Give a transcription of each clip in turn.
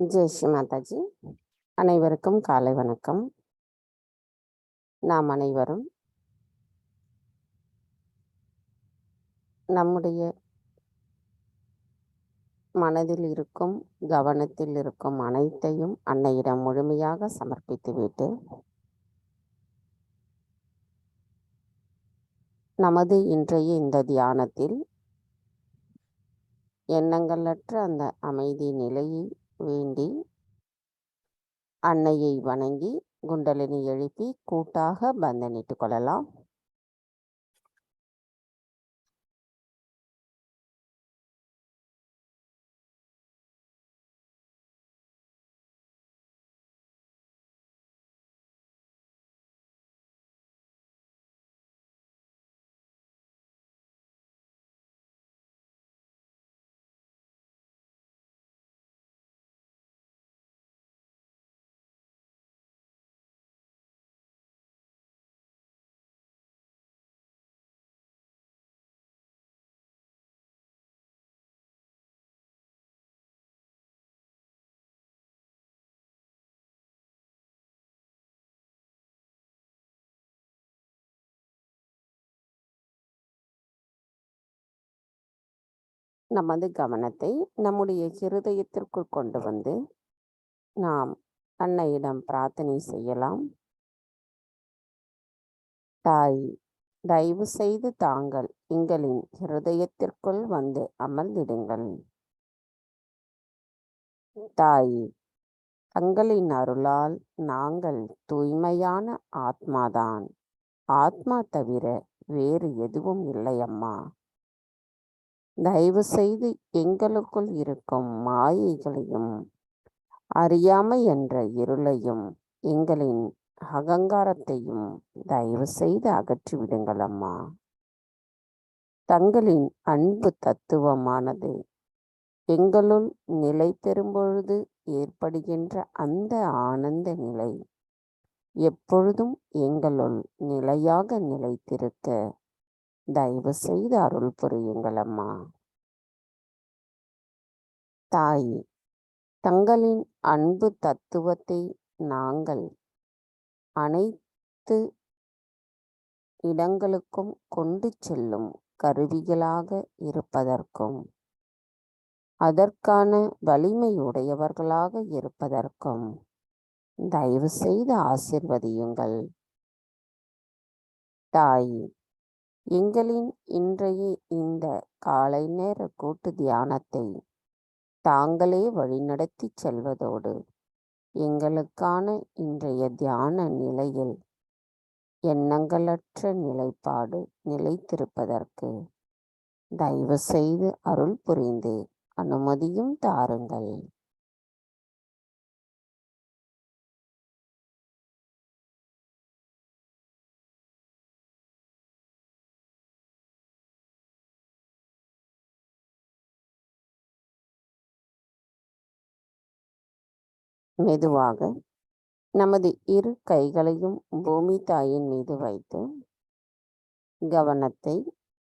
ஜெய் ஸ்ரீ மாதாஜி. அனைவருக்கும் காலை வணக்கம். நாம் அனைவரும் நம்முடைய மனதில் இருக்கும், கவனத்தில் இருக்கும் அனைத்தையும் அன்னையிடம் முழுமையாக சமர்ப்பித்துவிட்டு நமது இன்றைய இந்த தியானத்தில் எண்ணங்களற்ற அந்த அமைதி நிலையை வேண்டி அன்னையை வணங்கி குண்டலினி எழுப்பி கூட்டாக பந்தனிட்டு கொள்ளலாம். நமது கவனத்தை நம்முடைய இருதயத்திற்குள் கொண்டு வந்து நாம் அன்னையிடம் பிரார்த்தனை செய்யலாம். தாய், தயவு செய்து தாங்கள் எங்களின் இருதயத்திற்குள் வந்து அமர்ந்திடுங்கள். தாய், தங்களின் அருளால் நாங்கள் தூய்மையான ஆத்மாதான். ஆத்மா தவிர வேறு எதுவும் இல்லை அம்மா. தயவு செய்து எங்களுக்குள் இருக்கும் மாயைகளையும் அறியாமை என்ற இருளையும் எங்களின் அகங்காரத்தையும் தயவு செய்து அகற்றிவிடுங்கள் அம்மா. தங்களின் அன்பு தத்துவமானது எங்களுள் நிலை பெறும்பொழுது ஏற்படுகின்ற அந்த ஆனந்த நிலை எப்பொழுதும் எங்களுள் நிலையாக நிலைத்திருக்க தயவு செய்து அருள் புரியுங்கள் அம்மா. தாய், தங்களின் அன்பு தத்துவத்தை நாங்கள் அனைத்து இடங்களுக்கும் கொண்டு செல்லும் கருவிகளாக இருப்பதற்கும் அதற்கான வலிமையுடையவர்களாக இருப்பதற்கும் தயவு செய்து ஆசிர்வதியுங்கள். தாய், எங்களின் இன்றைய இந்த காலை நேர கூட்டு தியானத்தை தாங்களே வழிநடத்தி செல்வதோடு எங்களுக்கான இன்றைய தியான நிலையில் எண்ணங்களற்ற நிலைப்பாடு நிலைத்திருப்பதற்கு தயவு செய்து அருள் புரிந்து அனுமதியும் தாருங்கள். மெதுவாக நமது இரு கைகளையும் பூமி தாயின் மீது வைத்து கவனத்தை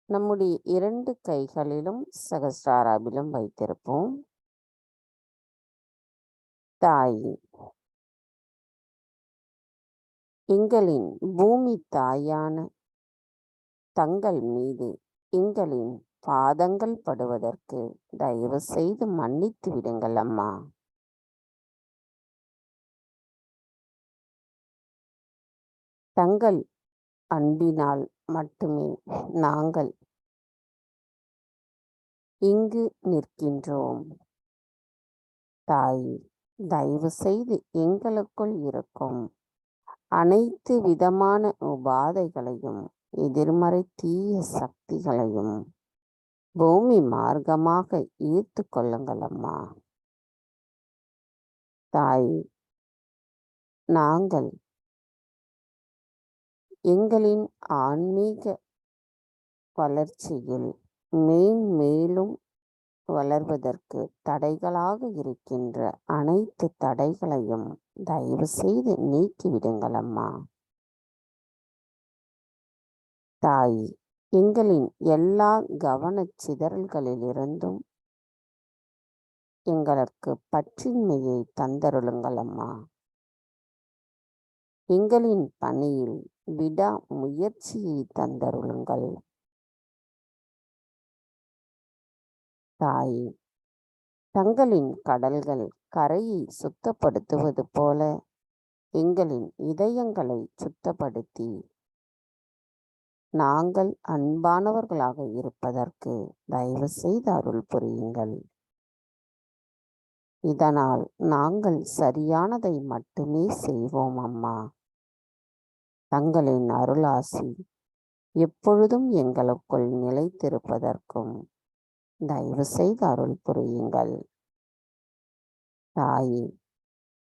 நம்முடைய இரண்டு கைகளிலும் சகஸ்ராராவிலும் வைத்திருப்போம். தாய், எங்களின் பூமி தாயான தங்கள் மீது எங்களின் பாதங்கள் படுவதற்கு தயவு செய்து மன்னித்து விடுங்கள் அம்மா. தங்கள் அன்பினால் மட்டுமே நாங்கள் இங்கு நிற்கின்றோம். தாய், தயவு செய்து எங்களுக்குள் இருக்கும் அனைத்து விதமான உபாதைகளையும் எதிர்மறை தீய சக்திகளையும் பூமி மார்க்கமாக ஈர்த்து கொள்ளுங்கள் அம்மா. தாய், நாங்கள் எங்களின் ஆன்மீக வளர்ச்சியில் மேன்மேலும் வளர்வதற்கு தடைகளாக இருக்கின்ற அனைத்து தடைகளையும் தயவு செய்து நீக்கிவிடுங்கள் அம்மா. தாய், எங்களின் எல்லா கவனச்சிதறல்களிலிருந்தும் எங்களுக்கு பற்றின்மையை தந்தருளுங்கள் அம்மா. எங்களின் பணியில் விடா முயற்சியை தந்தருளுங்கள் தாயே. தங்களின் கடல்கள் கரையை சுத்தப்படுத்துவது போல எங்களின் இதயங்களை சுத்தப்படுத்தி நாங்கள் அன்பானவர்களாக இருப்பதற்கு தயவு செய்து அருள் புரியுங்கள். இதனால் நாங்கள் சரியானதை மட்டுமே செய்வோம் அம்மா. தங்களின் அருளாசி எப்பொழுதும் எங்களுக்குள் நிலைத்திருப்பதற்கும் தயவு செய்து அருள் புரியுங்கள் தாயே.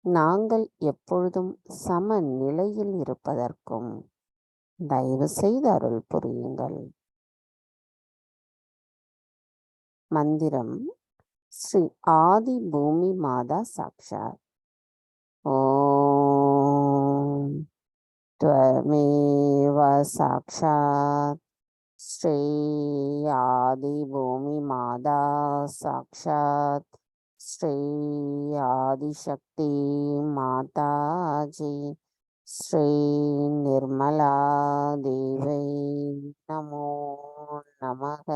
நாங்கள் எப்பொழுதும் சம நிலையில் இருப்பதற்கும் தயவு செய்து அருள் புரியுங்கள். மந்திரம் ஸ்ரீ ஆதி பூமி மாதா சாக்ஷாத். ஓம் त्वमेव साक्षात् श्री आदिभूमि माता साक्षात् श्री आदिशक्ति माताजी श्री निर्मला देवी नमो नमः.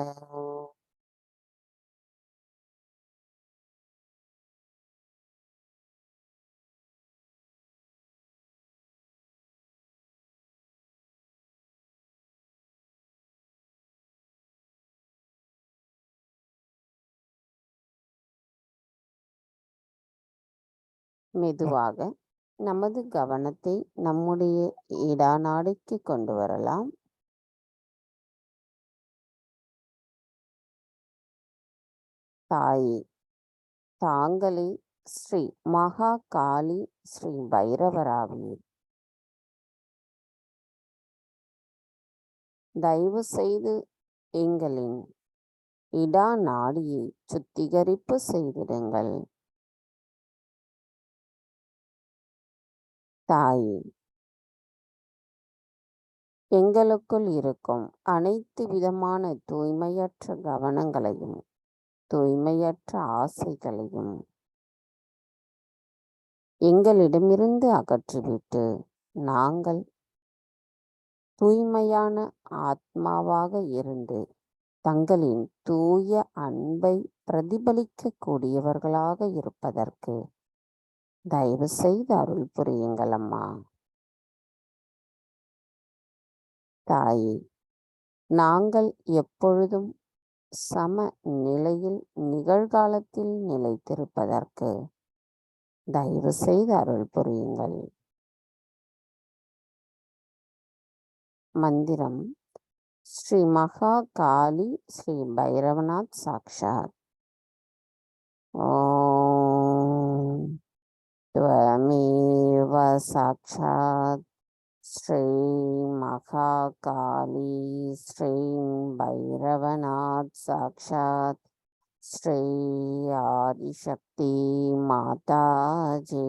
மெதுவாக நமது கவனத்தை நம்முடைய இடாநாடிக்கு கொண்டு வரலாம். தாயே, தாங்களே ஸ்ரீ மகா காளி ஸ்ரீ பைரவராவீர். தயவு செய்து எங்களின் இடாநாடியை சுத்திகரிப்பு செய்திடுங்கள் தாயே. எங்களுக்குள் இருக்கும் அனைத்து விதமான தூய்மையற்ற கவனங்களையும் தூய்மையற்ற ஆசைகளையும் எங்களிடமிருந்து அகற்றிவிட்டு நாங்கள் தூய்மையான ஆத்மாவாக இருந்து தங்களின் தூய அன்பை பிரதிபலிக்கக்கூடியவர்களாக இருப்பதற்கு தயவு செய்து அருள் புரியுங்கள் அம்மா. தாயே, நாங்கள் எப்பொழுதும் சம நிலையில் நிகழ்காலத்தில் நிலைத்திருப்பதற்கு தயவு செய்து அருள் புரியுங்கள். மந்திரம் ஸ்ரீ மகா காளி ஸ்ரீ பைரவநாத் சாக்ஷாத். ஓம் त्वमेव साक्षात् श्री महाकाली श्री भैरवनाथ साक्षात् श्री आदिशक्ति माताजी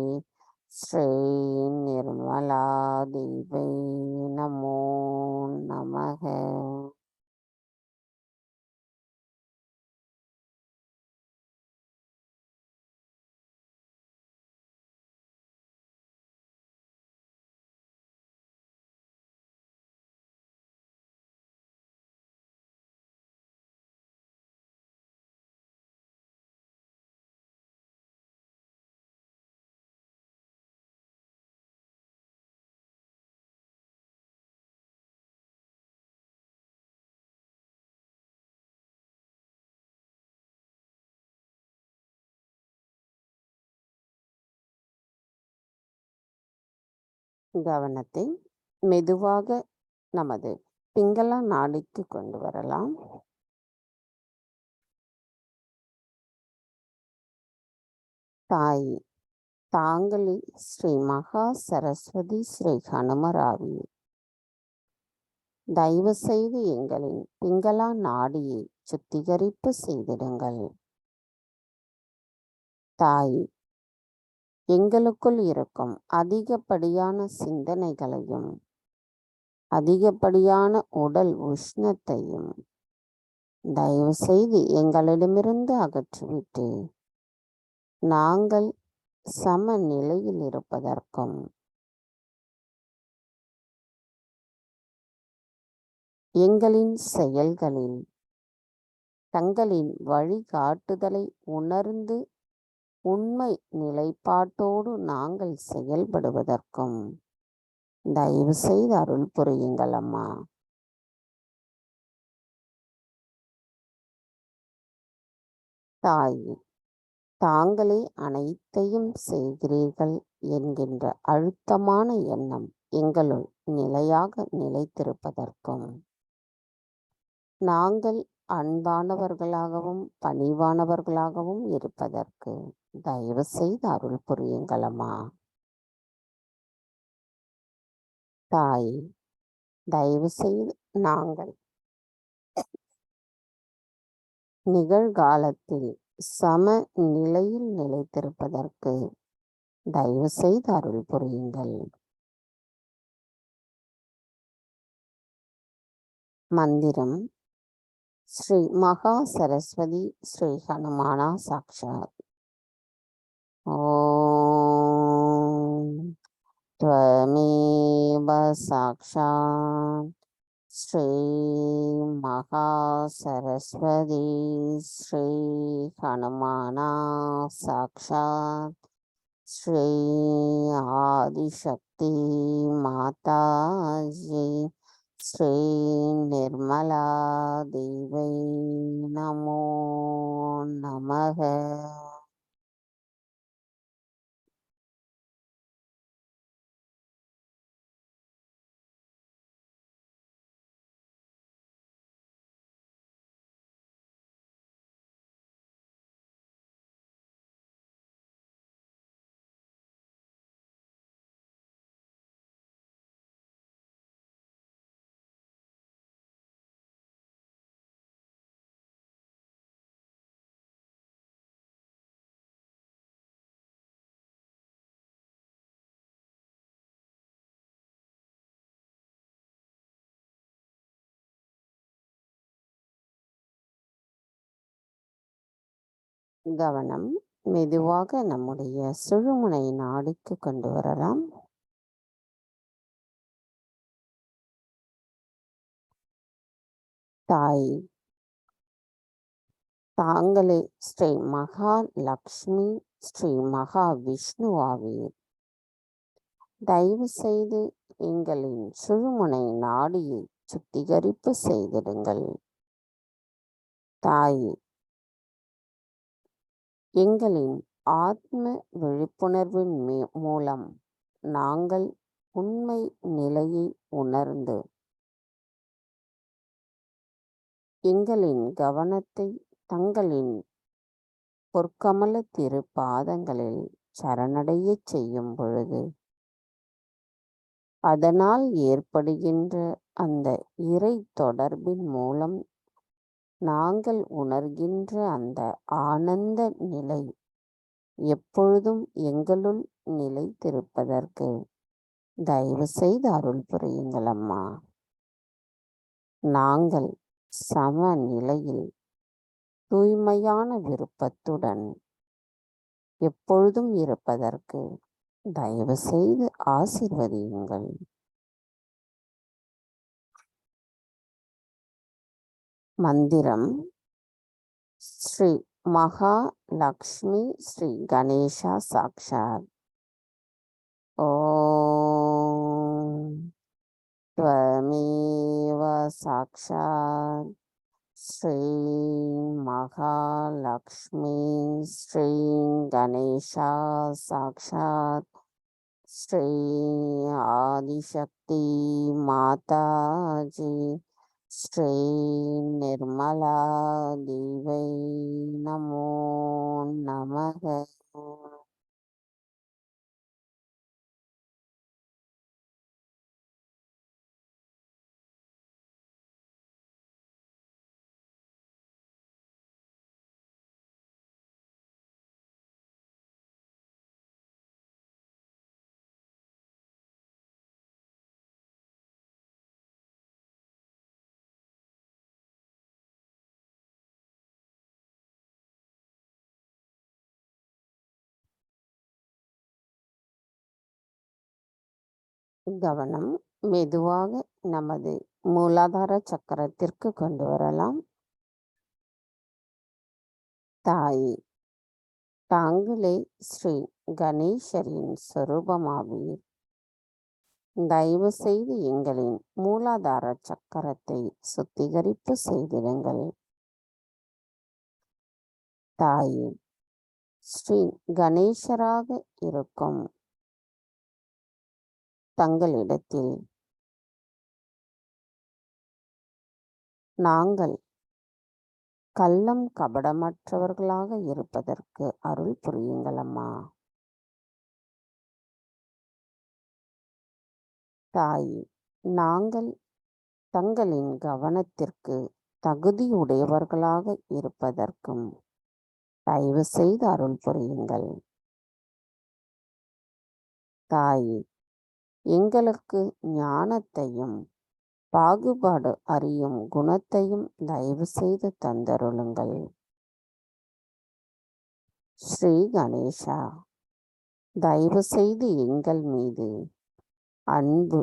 श्री निर्मला देवी नमो नमः. கவனத்தை மெதுவாக நமது பிங்கள நாடிக்கு கொண்டு வரலாம். தாய், தாங்களே ஸ்ரீ மகா சரஸ்வதி ஸ்ரீ ஹனுமராவீர். தயவு செய்து எங்களின் பிங்களா நாடியை சுத்திகரிப்பு செய்திடுங்கள் தாய். எங்களுக்குள் இருக்கும் அதிகப்படியான சிந்தனைகளையும் அதிகப்படியான உடல் உஷ்ணத்தையும் தயவு செய்து எங்களிடமிருந்து அகற்றிவிட்டு நாங்கள் சமநிலையில் இருப்பதற்கும் எங்களின் செயல்களில் தங்களின் வழிகாட்டுதலை உணர்ந்து உண்மை நிலைப்பாட்டோடு நாங்கள் செயல்படுவதற்கும் தயவு செய்து அருள் புரியுங்கள் அம்மா. தாயே, தாங்களே அனைத்தையும் செய்கிறீர்கள் என்கின்ற அழுத்தமான எண்ணம் எங்களுள் நிலையாக நிலைத்திருப்பதற்கும் நாங்கள் அன்பானவர்களாகவும் பணிவானவர்களாகவும் இருப்பதற்கு தயவு செய்து அருள் புரியுங்களம்மா. தாயே, தயவு செய்து நாங்கள் நிகழ்காலத்தில் சம நிலையில் நிலைத்திருப்பதற்கு தயவு செய்து அருள் புரியுங்கள். மந்திரம் ஸ்ரீ மகா சரஸ்வதி ஸ்ரீ ஹனுமானா சாக்ஷாத். ஓம் த்வமேவ சாக்ஷாத் ஸ்ரீ மகா சரஸ்வதி ஸ்ரீ ஹனுமானா சாக்ஷாத் ஸ்ரீ ஆதிசக்தி மாதாஜி ஸ்ரீ நிர்மலா தேவை நமோ நமக. கவனம் மெதுவாக நம்முடைய சுழுமுனை நாடிக்கு கொண்டு வரலாம். தாய், தாங்களே ஸ்ரீ மகா லக்ஷ்மி ஸ்ரீ மகா விஷ்ணுவாவீர். தயவு செய்து எங்களின் சுழுமுனை நாடியை சுத்திகரிப்பு செய்திடுங்கள். தாயே, எங்களின் ஆத்ம விழிப்புணர்வின் மூலம் நாங்கள் உண்மை நிலையை உணர்ந்து எங்களின் கவனத்தை தங்களின் பொற்கமல திரு பாதங்களில் சரணடையச் செய்யும் பொழுது அதனால் ஏற்படுகின்ற அந்த இறை தொடர்பின் மூலம் நாங்கள் உணர்கின்ற அந்த ஆனந்த நிலை எப்பொழுதும் எங்களுள் நிலைத்திருப்பதற்கு தயவு செய்து அருள் புரியுங்கள் அம்மா. நாங்கள் சமநிலையில் தூய்மையான விருப்பத்துடன் எப்பொழுதும் இருப்பதற்கு தயவு செய்து ஆசீர்வதியுங்கள். மந்திரம் ஸ்ரீ மகா லக்ஷ்மி ஸ்ரீ கணேஷா சாக்ஷாத். ஓம் த்வமேவ சாக்ஷாத் ஸ்ரீ மகாலக்ஷ்மி ஸ்ரீ கணேஷா சாக்ஷாத் ஸ்ரீ ஆதிசக்தி மாதாஜி ஸ்ரீ நிர்மலா தேவை நமோ நமக. கவனம் மெதுவாக நமது மூலாதார சக்கரத்திற்கு கொண்டு வரலாம். தாயே, தாங்களே ஸ்ரீ கணேசரின் சொரூபமாவீர். தயவு செய்து எங்களின் மூலாதார சக்கரத்தை சுத்திகரிப்பு செய்திடுங்கள். தாயே, ஸ்ரீ கணேசராக இருக்கும் தங்களிடத்தில் நாங்கள் கள்ளம் கபடமற்றவர்களாக இருப்பதற்கு அருள் புரியுங்கள் அம்மா. தாயே, நாங்கள் தங்களின் கவனத்திற்கு தகுதியுடையவர்களாக இருப்பதற்கும் தயவு செய்து அருள் புரியுங்கள். தாயே, எங்களுக்கு ஞானத்தையும் பாகுபாடு அறியும் குணத்தையும் தயவு செய்து தந்தருளுங்கள். ஸ்ரீ கணேசா, தயவு செய்து எங்கள் மீது அன்பு,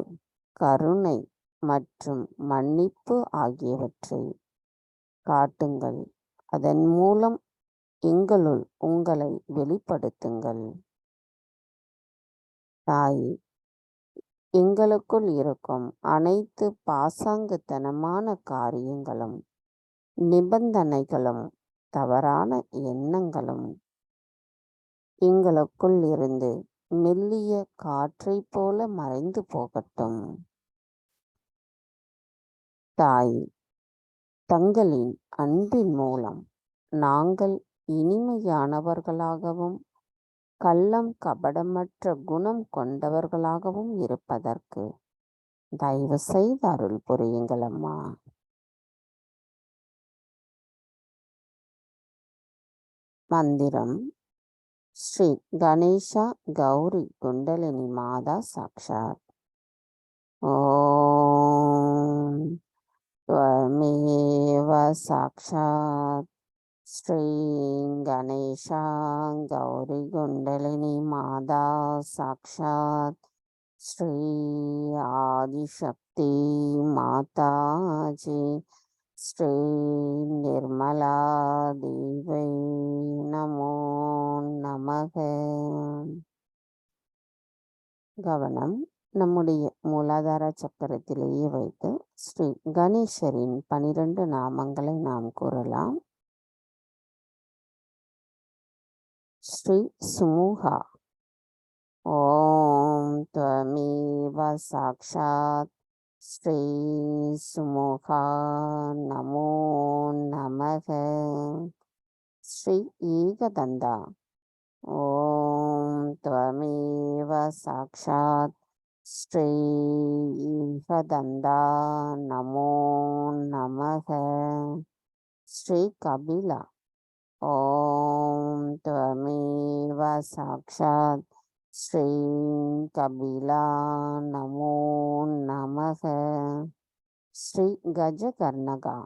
கருணை மற்றும் மன்னிப்பு ஆகியவற்றை காட்டுங்கள். அதன் மூலம் எங்களுள் உங்களை வெளிப்படுத்துங்கள். தாயே, எங்களுக்குள் இருக்கும் அனைத்து பாசாங்குத்தனமான காரியங்களும், நிபந்தனைகளும், தவறான எண்ணங்களும் எங்களுக்குள் இருந்து மெல்லிய காற்றை போல மறைந்து போகட்டும். தாயே, தங்களின் அன்பின் மூலம் நாங்கள் இனிமையானவர்களாகவும் கள்ளம் கபடமற்ற குணம் கொண்டவர்களாகவும் இருப்பதற்கு தயவு செய்து அருள் புரியுங்கள் அம்மா. மந்திரம் ஸ்ரீ கணேசா கௌரி குண்டலினி மாதா சாக்ஷாத். ஓம் त्वमेव साक्षात् ஸ்ரீ கணேசா கௌரி குண்டலினி மாதா சாக்ஷாத் ஸ்ரீ ஆதிசக்தி மாதாஜி ஸ்ரீ நிர்மலா தேவை நமோ நமக. கவனம் நம்முடைய மூலாதார சக்கரத்திலேயே வைத்து ஸ்ரீ கணேசரின் 12 நாமங்களை நாம் கூறலாம். ஸ்ரீ சுமுகா. ஓம் त्वमेव சாக்ஷாத் ஸ்ரீ சுமுகா நமோ நமக. ஸ்ரீ ஏகதந்தா. ஓம் त्वमेव சாக்ஷாத் ஸ்ரீ ஏகதந்தா நமோ நமக. ஸ்ரீ கபிலா. ஓம் त्वमेव சாக்ஷாத் ஸ்ரீ கபிலா நமோ நமக. ஸ்ரீ கஜகர்ணகா.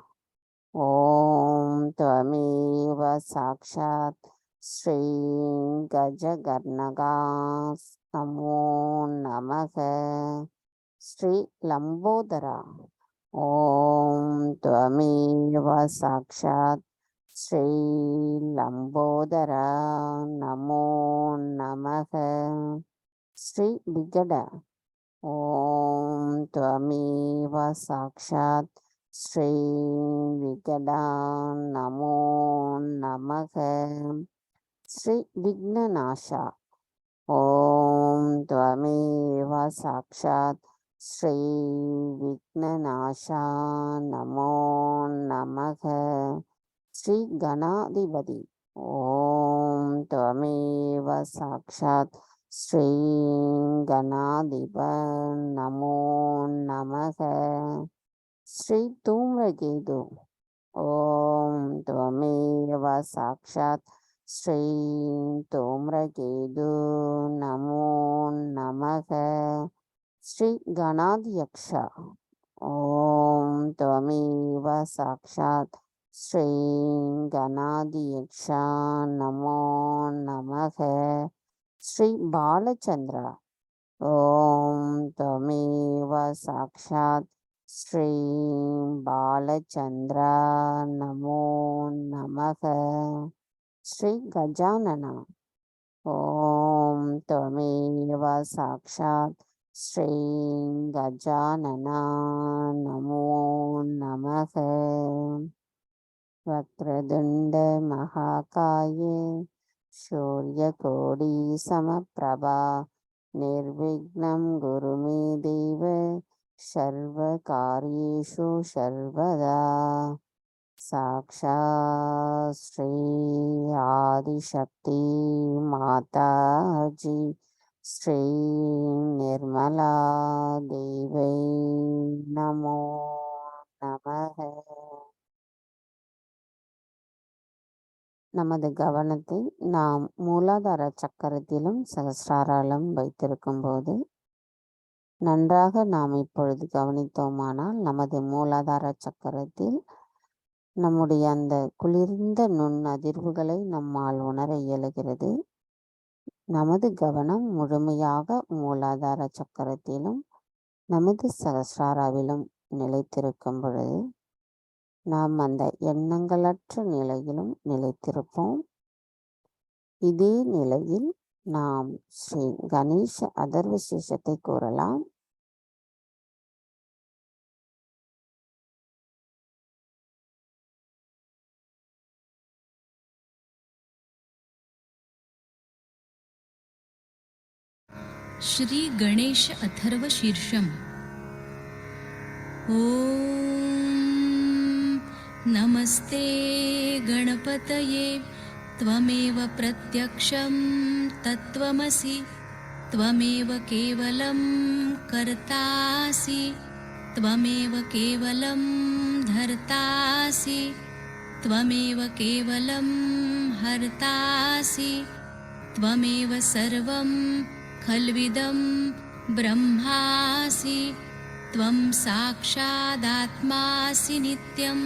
ஓம் त्वमेव சாக்ஷாத் ஸ்ரீ கஜகர்ணகா நமோ நமக. ஸ்ரீ லம்போதரா. ஓம் त्वमेव சாக்ஷாத் ஸ்ரீ லம்போதரா நமோ நமக. ஸ்ரீ விகட. ஓம் त्वमेव சாக்ஷாத் ஸ்ரீ விகடா நமோ நமக. ஸ்ரீ விக்னநாசா. ஓம் त्वमेव சாக்ஷாத் ஸ்ரீ விக்னநாசா நமோ நமக. ஸ்ரீ கணாதிபதி. ஓம் त्वमेव சாக்ஷாத் ஸ்ரீ கணாதிப நமோ நமக. ஸ்ரீ தூம்ரகேது. ஓம் त्वमेव சாக்ஷாத் ஸ்ரீ தூம்ரகேது நமோ நமக. ஸ்ரீ கணாத்யக்ஷா. ஓம் त्वमेव சாக்ஷாத் ஸ்ரீ கணாத்யக்ஷா நமோ நமக. ஸ்ரீ பாலச்சந்திரா. ஓம் त्वमेव साक्षात् श्री बालचंद्र नमो नमः। श्री गजानन ॐ त्वमेव साक्षात् श्री गजानन नमो नमः। वक्रतुंड महाकाय सूर्यकोटि समप्रभा निर्विघ्नं कुरु मे देव सर्वकार्येषु सर्वदा। साक्षात् श्री आदिशक्ति माता जी श्री निर्मला देवी नमो नमः। நமது கவனத்தை நாம் மூலாதார சக்கரத்திலும் சகஸ்ராராலும் வைத்திருக்கும் போது நன்றாக நாம் இப்பொழுது கவனித்தோமானால் நமது மூலாதார சக்கரத்தில் நம்முடைய அந்த குளிர்ந்த நுண் அதிர்வுகளை நம்மால் உணர இயலுகிறது. நமது கவனம் முழுமையாக மூலாதார சக்கரத்திலும் நமது சகஸ்ராராவிலும் நிலைத்திருக்கும் பொழுது நாம் அந்த எண்ணங்களற்ற நிலையிலும் நிலைத்திருப்போம். இதே நிலையில் நாம் ஸ்ரீ கணேச அதர்வ சேஷத்தை கூறலாம். श्री गणेश अथर्व शीर्षम। ओम नमस्ते गणपतये त्वमेव प्रत्यक्षं तत्त्वमसि त्वमेव केवलं कर्तासि त्वमेव केवलं धर्तासि त्वमेव केवलं हर्तासि त्वमेव सर्वं खल्विदं ब्रह्मासि त्वं साक्षादात्मासि नित्यं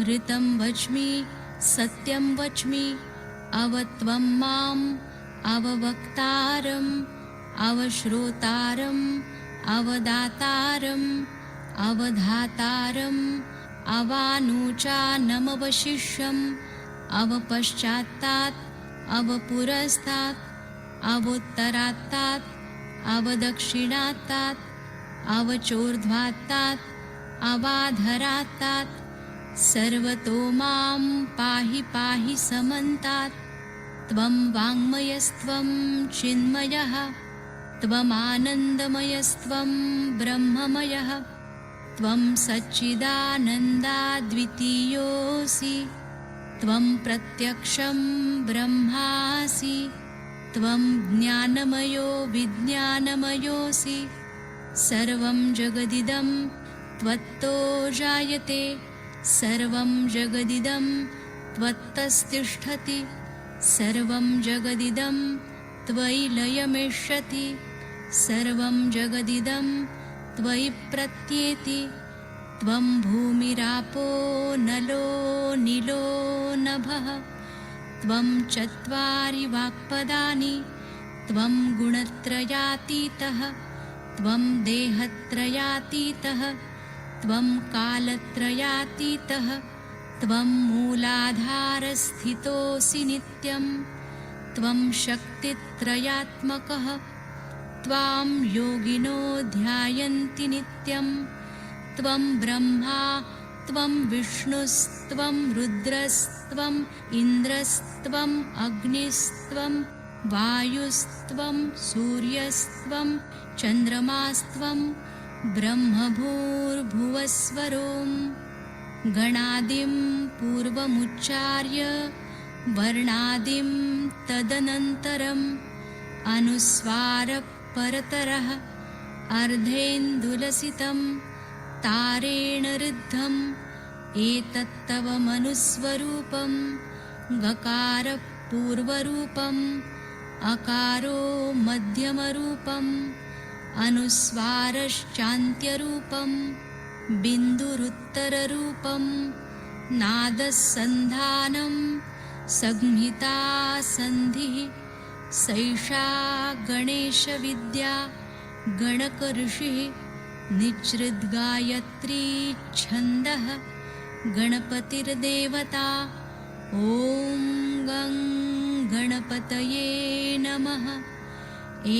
ऋतं वच्मि सत्यं वच्मि अवत्वं माम् अववक्तारम् अवश्रोतारम् अवदातारम् अवधातारम् अवानुचानमवशिष्यम् अवपश्चात्तात् अवपुरस्तात् अवोत्तरात्तात् अवदक्षिणात्तात् अवचोर्ध्वात्तात् अवाधरात्तात् सर्वतो मां पाहि पाहि समन्तात् त्वं वाङ्मयस्त्वं चिन्मयः त्वमानन्दमयस्त्वं ब्रह्ममयः त्वं सच्चिदानन्दाद्वितीयोऽसि त्वं प्रत्यक्षं ब्रह्मासि त्वं ज्ञानमयो विज्ञानमयोऽसि सर्वं जगदिदं त्वत्तो जायते सर्वं जगदिदं त्वत्तस्तिष्ठति सर्वं जगदिदं त्वयि लयमेष्यति सर्वं जगदिदं त्वयि प्रत्येति त्वं भूमिरापो नलो नीलो नभः त्वं चत्वारि वाक्पदानि त्वं गुणत्रयातीतः त्वं देहत्रयातीतः त्वं कालत्रयातीतः त्वं मूलाधारस्थितोऽसि नित्यं त्वं शक्तित्रयात्मकः त्वां योगिनो ध्यायन्ति नित्यं त्वं ब्रह्मा त्वं विष्णुस्त्वं रुद्रस्त्वम् इन्द्रस्त्वम् अग्निस्त्वं वायुस्त्वं सूर्यस्त्वं चन्द्रमास्त्वं ब्रह्मभूर्भुवस्वरों गणादिं पूर्वमुच्चार्य वर्णादिं तदनन्तरम् अनुस्वारपरतरः अर्धेन्दुलसितं तारेण ऋद्धम् एतत्तव मनुस्वरूपं गकारपूर्वरूपम् अकारो मध्यमरूपम् अनुस्वारश्चान्त्यरूपं बिन्दुरुत्तररूपं नादसन्धानं संहिता सन्धिः सैषा गणेशविद्या गणकऋषिः निच्छृद्गायत्री छन्दः गणपतिर्देवता ॐ गं गणपतये नमः।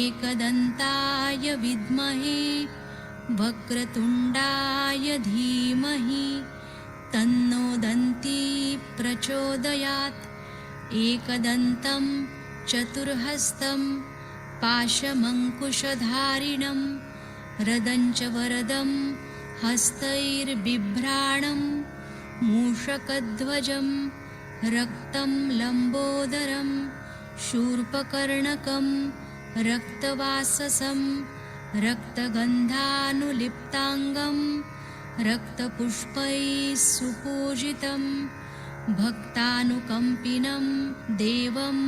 एकदन्ताय विद्महे वक्रतुण्डाय धीमहि तन्नो दन्ती प्रचोदयात्। एकदन्तं चतुर्हस्तं पाशमङ्कुशधारिणं रदञ्च वरदं हस्तैर्बिभ्राणं मूषकध्वजं रक्तं लम्बोदरं शूर्पकर्णकं रक्तवाससं रक्तगन्धानुलिप्ताङ्गं रक्तपुष्पैः सुपूजितं भक्तानुकम्पिनं देवं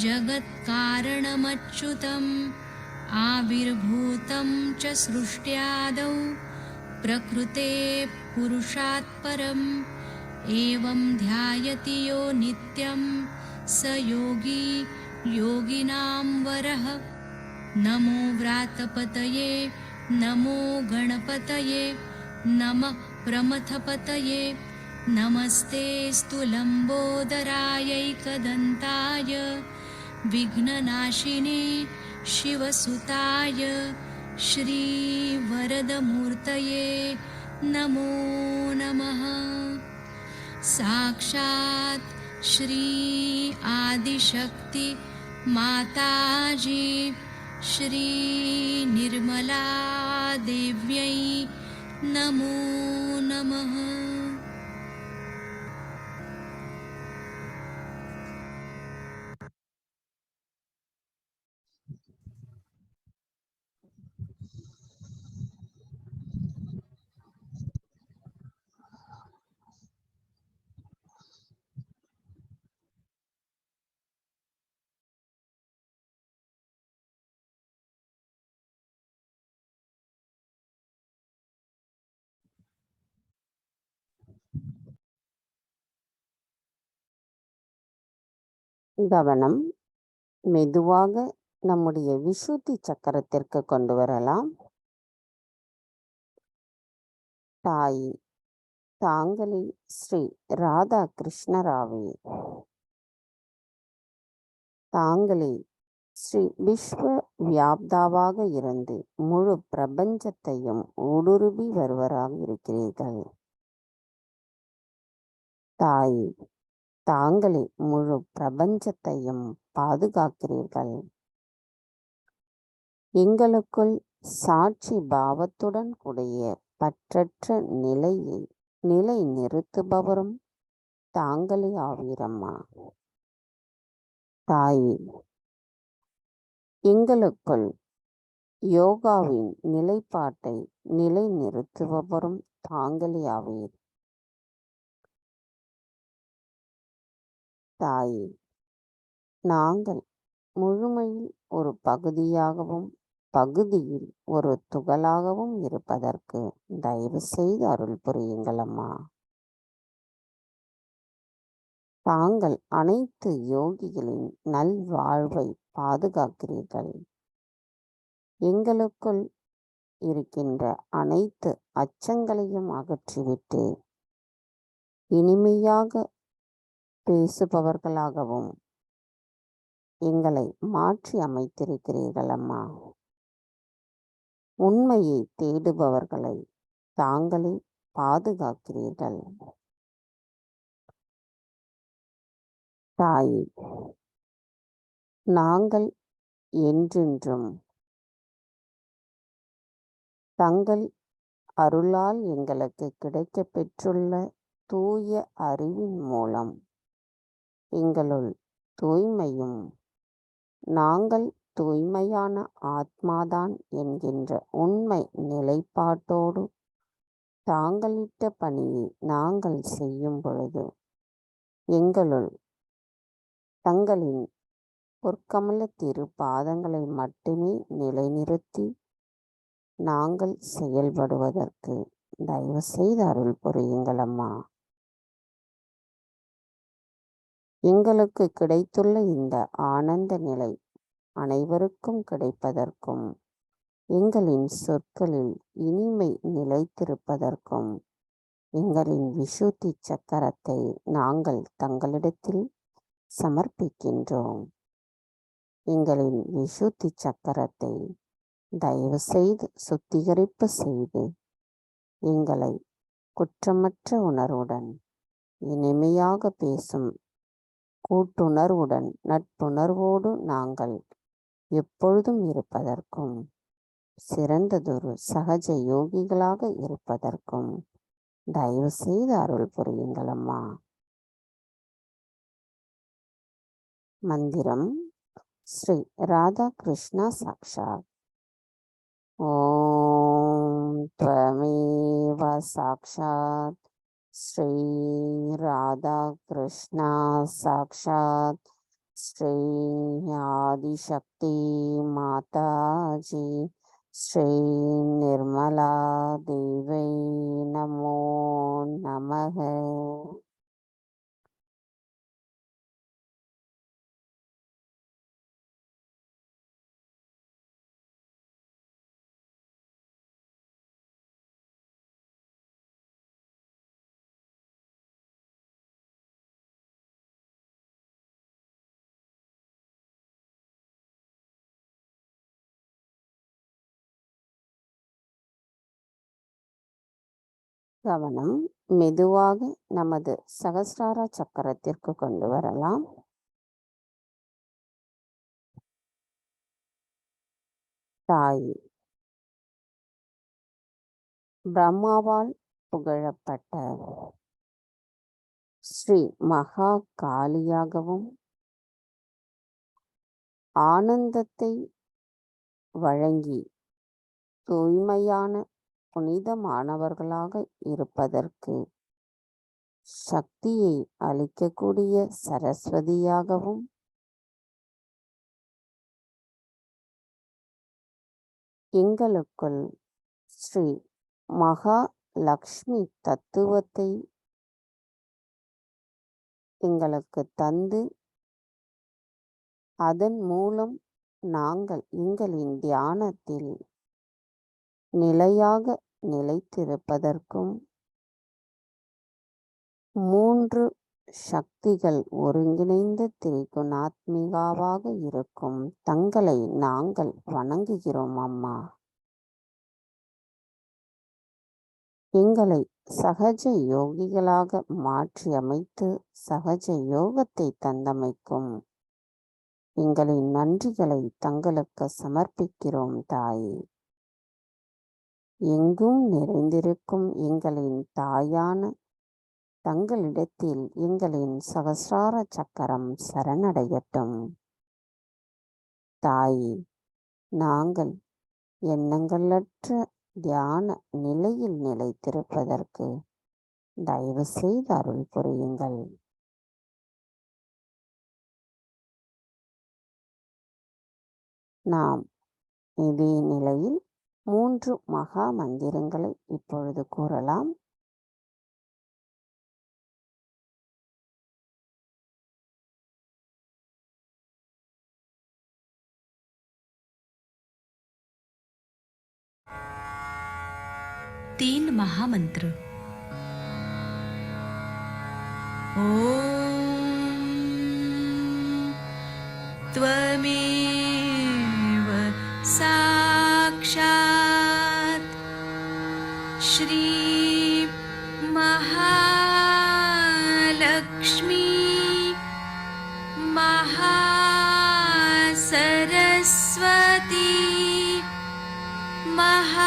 जगत्कारणमच्युतम् आविर्भूतं च सृष्ट्यादौ प्रकृते पुरुषात् परम् एवं ध्यायति यो नित्यं स योगी योगिनां वरः। नमो व्रातपतये नमो गणपतये नमः प्रमथपतये नमस्तेऽस्तु लम्बोदरायैकदन्ताय विघ्ननाशिने शिवसुताय श्रीवरदमूर्तये नमो नमः। साक्षात् श्री आदिशक्ति माताजी श्री निर्मला देव्यै नमो नमः। கவனம் மெதுவாக நம்முடைய விசுத்தி சக்கரத்திற்கு கொண்டு வரலாம். தாய் தாங்களே ஸ்ரீ ராதா கிருஷ்ணராவே, தாங்களே ஸ்ரீ விஸ்வ வியாப்தாவாக இருந்து முழு பிரபஞ்சத்தையும் ஊடுருவி வருவராக இருக்கிறீர்கள். தாய் தாங்களே முழு பிரபஞ்சத்தையும் பாதுகாக்கிறீர்கள். எங்களுக்குள் சாட்சி பாவத்துடன் கூடிய பற்றற்ற நிலையை நிலை நிறுத்துபவரும் தாங்களே ஆவீரம்மா. தாயே, எங்களுக்குள் யோகாவின் நிலைப்பாட்டை நிலை நிறுத்துபவரும் தாங்களே ஆவீர். தாயே, நாங்கள் முழுமையில் ஒரு பகுதியாகவும் பகுதியில் ஒரு துகளாகவும் இருப்பதற்கு தயவு செய்து அருள் புரியுங்கள் அம்மா. தாங்கள் அனைத்து யோகிகளின் நல்வாழ்வை பாதுகாக்கிறீர்கள். எங்களுக்குள் இருக்கின்ற அனைத்து அச்சங்களையும் அகற்றிவிட்டு இனிமையாக பேசுபவர்களாகவும் எங்களை மாற்றி அமைத்திருக்கிறீர்கள் அம்மா. உண்மையை தேடுபவர்களை தாங்களே பாதுகாக்கிறீர்கள். தாயே, நாங்கள் என்றென்றும் தங்கள் அருளால் எங்களுக்கு கிடைக்கப் பெற்றுள்ள தூய அறிவின் மூலம் எங்களுள் தூய்மையும் நாங்கள் தூய்மையான ஆத்மாதான் என்கின்ற உண்மை நிலைப்பாட்டோடு தாங்களிட்ட பணியை நாங்கள் செய்யும் பொழுது எங்களுள் தங்களின் பொற்கமல திரு பாதங்களை மட்டுமே நிலைநிறுத்தி நாங்கள் செயல்படுவதற்கு தயவு செய்து அருள் புரியுங்கள் அம்மா. எங்களுக்கு கிடைத்துள்ள இந்த ஆனந்த நிலை அனைவருக்கும் கிடைப்பதற்கும் எங்களின் சொற்களில் இனிமை நிலைத்திருப்பதற்கும் எங்களின் விசுத்தி சக்கரத்தை நாங்கள் தங்களிடத்தில் சமர்ப்பிக்கின்றோம். எங்களின் விசுத்தி சக்கரத்தை தயவு செய்து சுத்திகரிப்பு செய்து எங்களை குற்றமற்ற உணர்வுடன் இனிமையாக பேசும் கூட்டுணர்வுடன் நட்புணர்வோடு நாங்கள் எப்பொழுதும் இருப்பதற்கும் சிறந்ததொரு சகஜ யோகிகளாக இருப்பதற்கும் தயவு செய்து அருள் புரியுங்கள் அம்மா. மந்திரம் ஸ்ரீ ராதா கிருஷ்ணா சாக்ஷாத். ஓம் த்வமேவ சாக்ஷாத் ஸ்ரீ ராதா கிருஷ்ணா சாக்ஷாத் ஸ்ரீ ஆதிசக்தி மாதாஜி ஸ்ரீ நிர்மலா தேவை நமோ நமக. கவனம் மெதுவாக நமது சகஸ்ரார சக்கரத்திற்கு கொண்டு வரலாம். தாய் பிரம்மாவால் புகழப்பட்ட ஸ்ரீ மகா காளியாகவும் ஆனந்தத்தை வழங்கி தூய்மையான புனிதமானவர்களாக இருப்பதற்கு சக்தியை அளிக்கக்கூடிய சரஸ்வதியாகவும் எங்களுக்குள் ஸ்ரீ மகா லக்ஷ்மி தத்துவத்தை எங்களுக்கு தந்து அதன் மூலம் நாங்கள் எங்களின் தியானத்தில் நிலையாக நிலைத்திருப்பதற்கும் 3 சக்திகள் ஒருங்கிணைந்த திரிகுணாத்மிகாவாக இருக்கும் தங்களை நாங்கள் வணங்குகிறோம் அம்மா. எங்களை சகஜ யோகிகளாக மாற்றி அமைத்து சகஜ யோகத்தை தந்தமைக்கும் எங்களின் நன்றிகளை தங்களுக்கு சமர்ப்பிக்கிறோம் தாயே. எங்கும் நிறைந்திருக்கும் எங்களின் தாயான தங்களிடத்தில் எங்களின் சகஸ்ரார சக்கரம் சரணடையட்டும். தாயே, நாங்கள் எண்ணங்களற்ற தியான நிலையில் நிலைத்திருப்பதற்கு தயவு செய்து அருள் புரியுங்கள். நாம் இதே நிலையில் 3 மகா மந்திரங்களை இப்பொழுது கூறலாம். तीन महामंत्र। ओम त्वमेव साक्षात् श्री महालक्ष्मी महासरस्वती महाकाली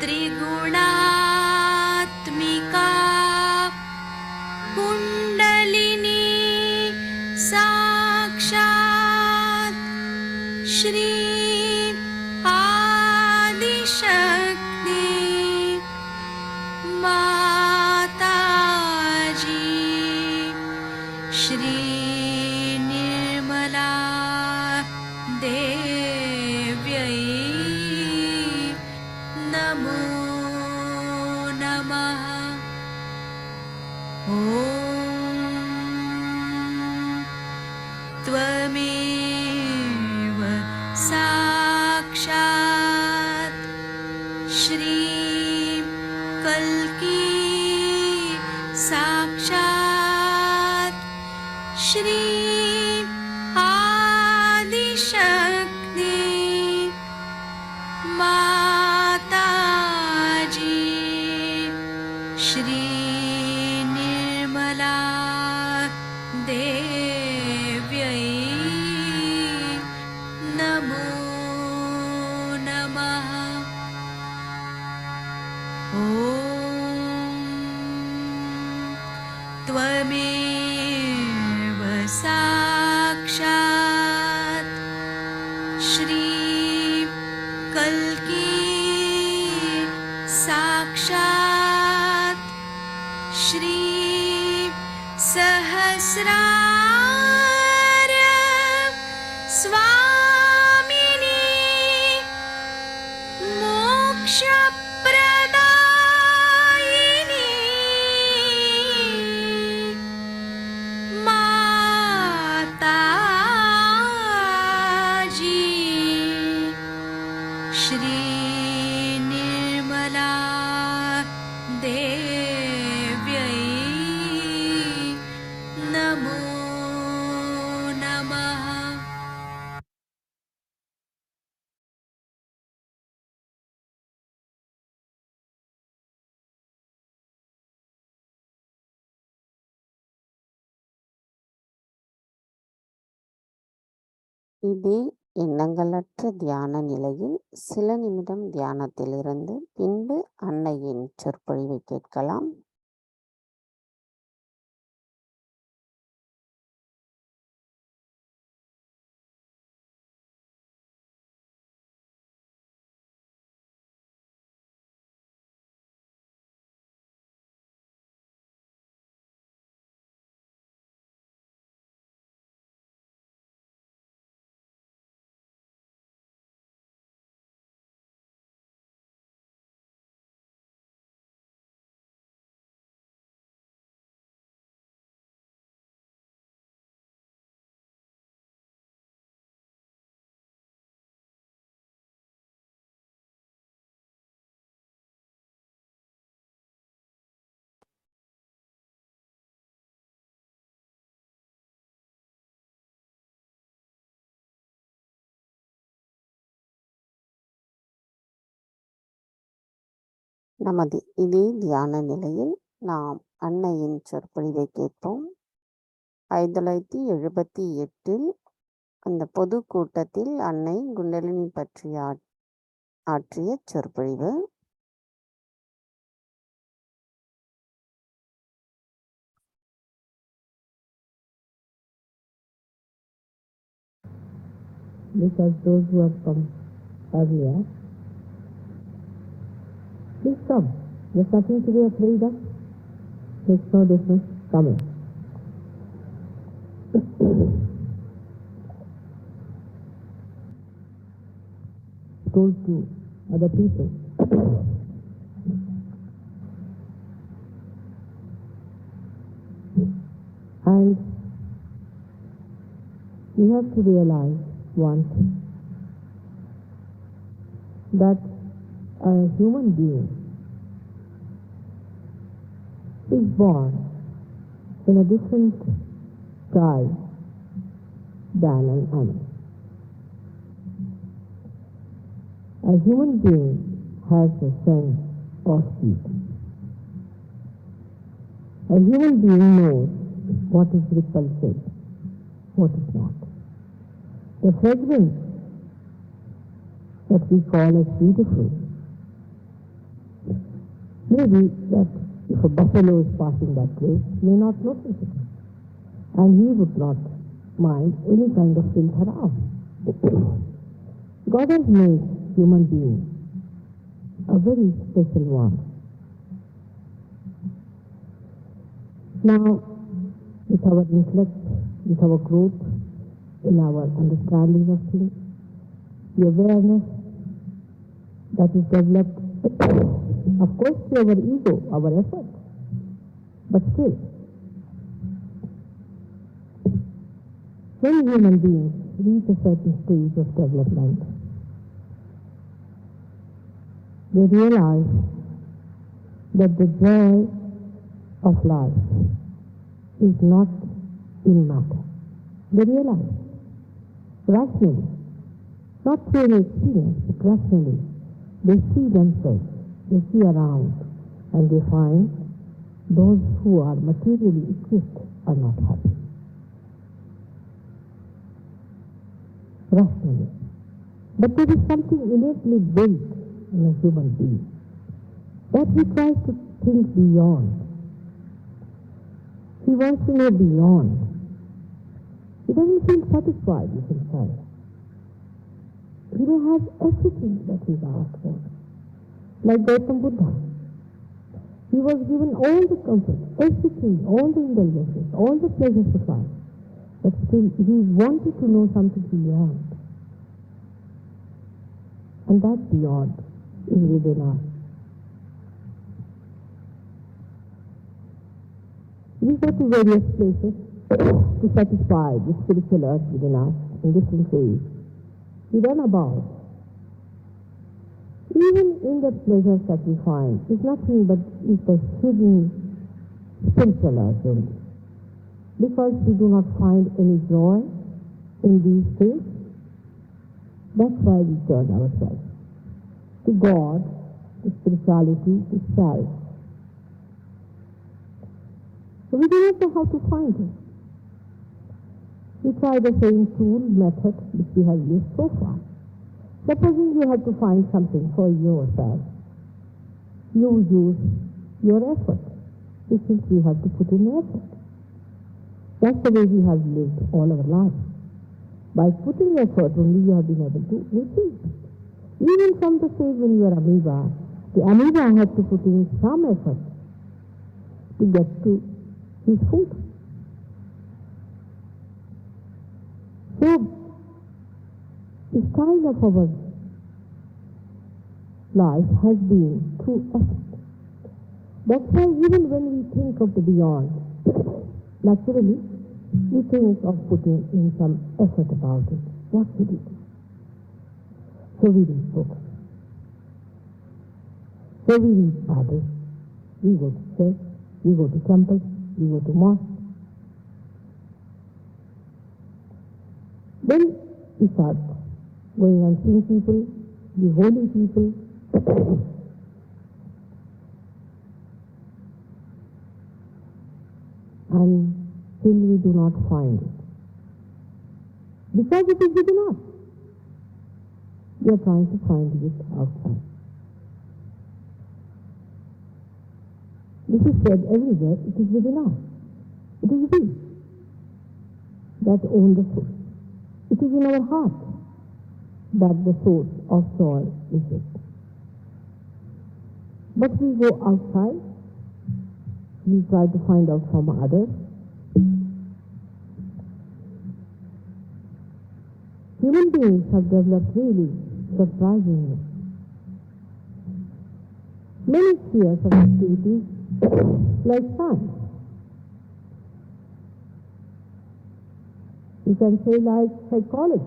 त्रिगुणात्मिका कुंडलिनी साक्षात् श्री आदिशक्ति माताजी श्री निर्मला देव्यै नमो नमः। ॐ त्वमेव இதே எண்ணங்களற்ற தியான நிலையில் சில நிமிடம் தியானத்திலிருந்து பின்பு அன்னையின் சொற்பொழிவை கேட்கலாம். நமது இதே தியான நிலையில் நாம் அன்னையின் சொற்பொழிவை கேட்போம். 1978 அந்த பொது கூட்டத்தில் அன்னை குண்டலினி பற்றி ஆற்றிய சொற்பொழிவு. Because those who have come earlier, please come. There's nothing to be afraid of. Makes no difference. Come in. Told to other people. And you have to realize once that a human being is born in a different tribe than an animal. A human being has a sense of speech. A human being knows what is repulsive, what is not. The fragrance that we call as beautiful may be that if a buffalo is passing that way, he may not notice it, and he would not mind any kind of filth around. God has made human being a very special one. Now, with our intellect, with our growth, in our understanding of things, the awareness that is developed, of course, through our ego, our effort, but still, when human beings reach a certain stage of development, they realize that the joy of life is not in matter. They realize rationally, not through any experience, but rationally, they see themselves, they see around, and they find those who are materially equipped are not happy. Rationally. But there is something innately built in a human being that he tries to think beyond. He wants to know beyond. He doesn't feel satisfied with himself. He may have everything that he's asked for. Like Gautam Buddha. He was given all the comfort, everything, all the indulgences, all the pleasures of life. But still, he wanted to know something beyond. And that beyond is within us. We go to various places to satisfy the spiritual earth within us in different ways. We run about. Even in the pleasures that we find, is nothing but is the hidden spiritual earth only. Because we do not find any joy in these things, that's why we turn ourselves to God, to spirituality itself. So we do not know how to find it. You try the same tool method which we have used so far. Supposing you have to find something for yourself, you use your effort. It means we have to put in effort. That's the way we have lived all our lives. By putting effort only you have been able to receive. Even from the stage when you are amoeba, the amoeba had to put in some effort to get to his food. So, the style of our life has been through effort. That's why even when we think of the beyond, naturally, we think of putting in some effort about it. What we do. So we read books. So we read Bibles. We go to church. We go to temples. We go to mosque. Then we start going and seeing people, the holy people. And still we do not find it. Because it is within us. We are trying to find it outside. This is said everywhere, it is within us. It is we that own the source. It is in our heart that the source of joy is it. But we go outside, we try to find out from others. Human beings have developed really surprisingly many spheres of activities like science. You can say like psychology.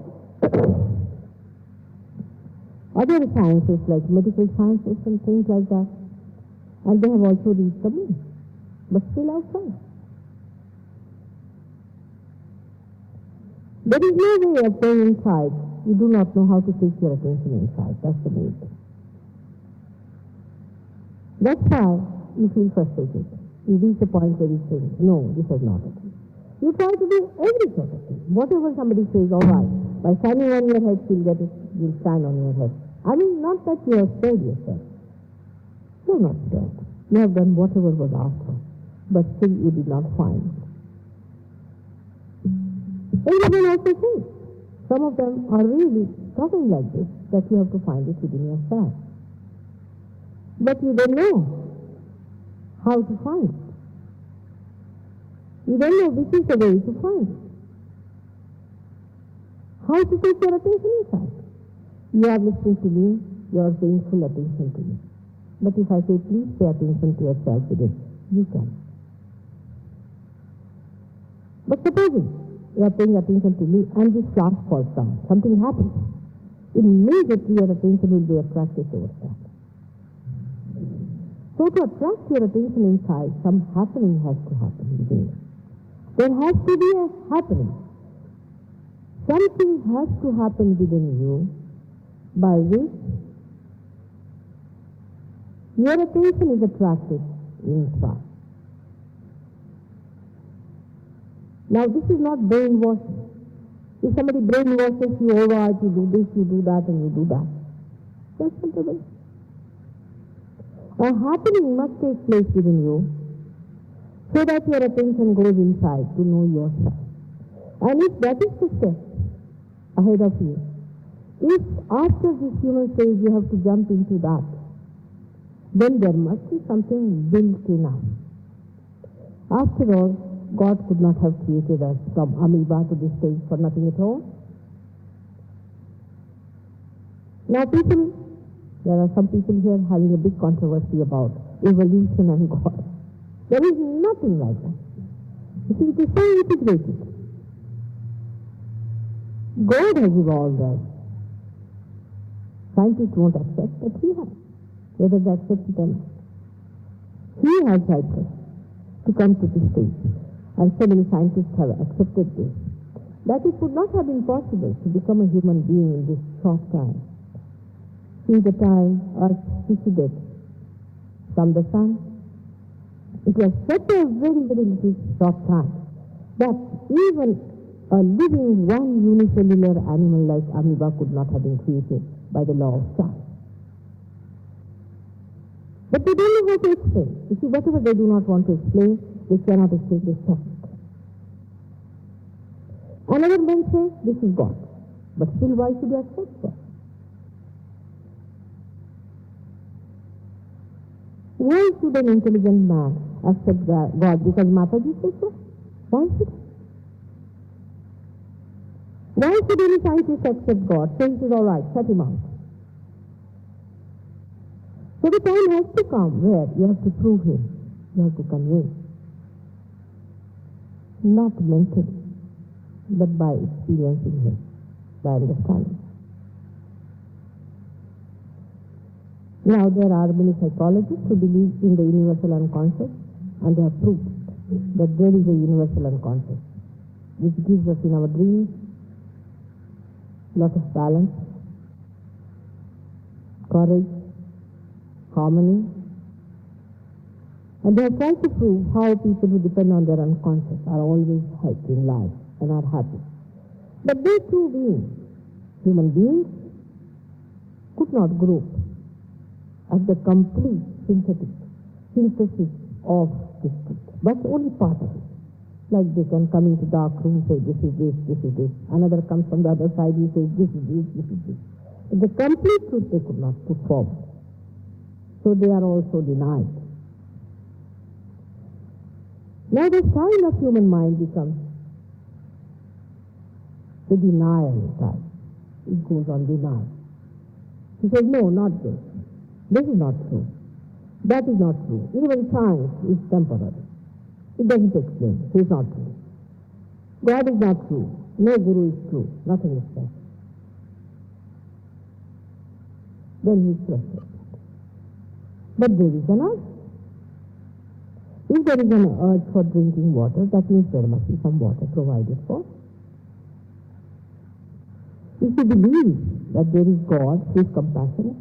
Other sciences like medical sciences and things like that. And they have also reached the moon, but still outside. There is no way of going inside. You do not know how to take your attention inside. That's the main thing. That's why you feel frustrated. You reach a point where you say, no, this is not it. You try to do every sort of thing. Whatever somebody says, all right, by standing on your head, you'll get it, you'll stand on your head. I mean, not that you have scared yourself. You're not scared. You have done whatever was asked for, but still you did not find it. Everyone also says, some of them are really talking like this, that you have to find it within yourself. But you don't know how to find it. You don't know which is the way to find it. How to take your attention inside. You are listening to me, you are paying full attention to me. But if I say, please pay attention to yourself within, you can. But supposing you are paying attention to me and this flash falls down, something happens, immediately your attention will be attracted towards that. So to attract your attention inside, some happening has to happen within you. There has to be a happening. Something has to happen within you by which your attention is attracted inside. Now this is not brainwashing. If somebody brainwashes you, all right, you do this, you do that, and you do that. That's not the way. A happening must take place within you so that your attention goes inside to know yourself. And if that is the step ahead of you, if after this human stage you have to jump into that, then there must be something built in us. After all, God could not have created us from amoeba to this stage for nothing at all. Now there are some people here having a big controversy about evolution and God. There is nothing like that. You see, it is so integrated. God has evolved us. Scientists won't accept, but He has, whether they accept it or not. He has helped us to come to this stage. And so many scientists have accepted this. That it would not have been possible to become a human being in this short time. See the time Earth seceded from the sun. It was such a very, very little short time that even A living one unicellular animal like amoeba could not have been created by the law of chance. But they don't know how to explain. You see, whatever they do not want to explain, they cannot explain this fact. Another man says, this is God. But still, why should you accept God? Why should an intelligent man accept God? Because Mataji says so? Why should he? Why should any scientist accept God? Say it is all right, shut him out. So the time has to come where you have to prove him, you have to convince. Not mentally, but by experiencing him, by understanding. Now there are many psychologists who believe in the universal unconscious, and they have proved that there is a universal unconscious which gives us in our dreams lot of balance, courage, harmony. And they have tried to prove how people who depend on their unconscious are always happy in life and are happy. But they too being human beings could not group as the complete synthesis of this truth, but only part of it. Like they can come into dark room, say this is this, this is this. Another comes from the other side, he says this is this, this is this. But the complete truth they could not put forward. So they are also denied. Now the style of human mind becomes the denial style. It goes on denial. He says, no, not this. This is not true. That is not true. Even science is temporary. It doesn't explain. It is not true. God is not true. No guru is true. Nothing is there. Then he is frustrated. But there is an urge. If there is an urge for drinking water, that means there must be some water provided for. If you believe that there is God who is compassionate,